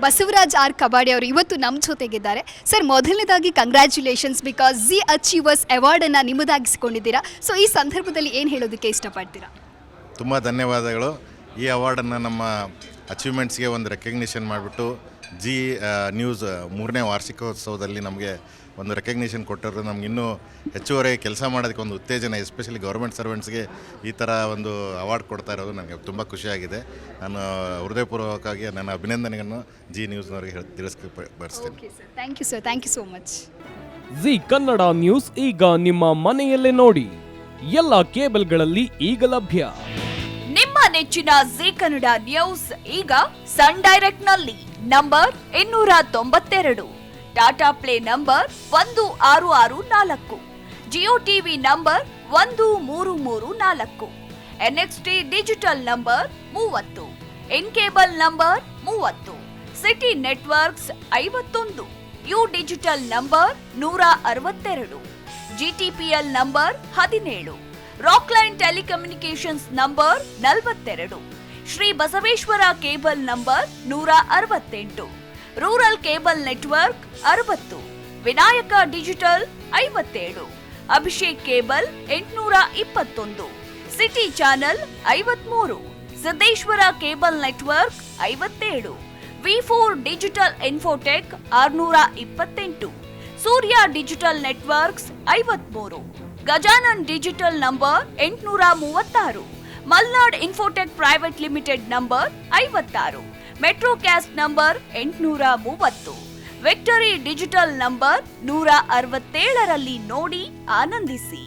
Basavaraj R kabaddi ಅವರು ಇವತ್ತು ನಮ್ಮ ಜೊತೆಗಿದ್ದಾರೆ. ಸರ್, ಮೊದಲನೇದಾಗಿ ಕಂಗ್ರ್ಯಾಚುಲೇಷನ್ಸ್ ಬಿಕಾಸ್ ಜಿ ಅಚೀವರ್ಸ್ ಅವಾರ್ಡನ್ನು ನಿಮ್ಮದಾಗಿಸಿಕೊಂಡಿದ್ದೀರಾ. ಸೊ ಈ ಸಂದರ್ಭದಲ್ಲಿ ಏನು ಹೇಳೋದಕ್ಕೆ ಇಷ್ಟಪಡ್ತೀರಾ? ತುಂಬ ಧನ್ಯವಾದಗಳು. ಈ ಅವಾರ್ಡನ್ನು ನಮ್ಮ ಅಚೀವ್ಮೆಂಟ್ಸ್ಗೆ ಒಂದು ರೆಕಗ್ನಿಷನ್ ಮಾಡಿಬಿಟ್ಟು ಜಿ ನ್ಯೂಸ್ 3ನೇ ವಾರ್ಷಿಕೋತ್ಸವದಲ್ಲಿ ನಮಗೆ ಒಂದು ರೆಕಗ್ನಿಷನ್ ಕೊಟ್ಟರು. ನಮ್ಗೆ ಇನ್ನೂ ಹೆಚ್ಚುವರಿ ಕೆಲಸ ಮಾಡೋದಕ್ಕೆ ಒಂದು ಉತ್ತೇಜನ, ಎಸ್ಪೆಷಲಿ ಗೌರ್ಮೆಂಟ್ ಸರ್ವೆಂಟ್ಸ್ಗೆ ಈ ಥರ ಒಂದು ಅವಾರ್ಡ್ ಕೊಡ್ತಾ ಇರೋದು ನನಗೆ ತುಂಬ ಖುಷಿಯಾಗಿದೆ. ನಾನು ಹೃದಯಪೂರ್ವಕವಾಗಿ ನನ್ನ ಅಭಿನಂದನೆಯನ್ನು ಜಿ ನ್ಯೂಸ್ನವರಿಗೆ ತಿಳಿಸ್ಬರ್ತೀನಿ. Thank you sir, thank you so much. Zee Kannada news ಈಗ ನಿಮ್ಮ ಮನೆಯಲ್ಲೇ ನೋಡಿ. ಎಲ್ಲ ಕೇಬಲ್ಗಳಲ್ಲಿ ಈಗ ಲಭ್ಯ. ನಿಮ್ಮ ನೆಚ್ಚಿನ ಜಿ ಕನ್ನಡ ನ್ಯೂಸ್ ಈಗ ಸನ್ ಡೈರೆಕ್ಟ್ ನಲ್ಲಿ number 292, Tata Play number 1664, Jio TV number 1334, NXT digital number 30, N cable number 30, city networks 51, U digital number 162, GTPL number 17, Rockline telecommunications number 42, Shri Basaveshwara cable number 168, rural cable network 60, Vinayaka digital 57, Abhishek cable 821, city channel 53, Siddheshwara cable network 57, ವಿ4 digital infotech 628, Surya digital networks 53, Gajanan digital number 836, Malnad infotech private limited number 56, metro cast number 830, victory digital number 167ರಲ್ಲಿ ನೋಡಿ ಆನಂದಿಸಿ.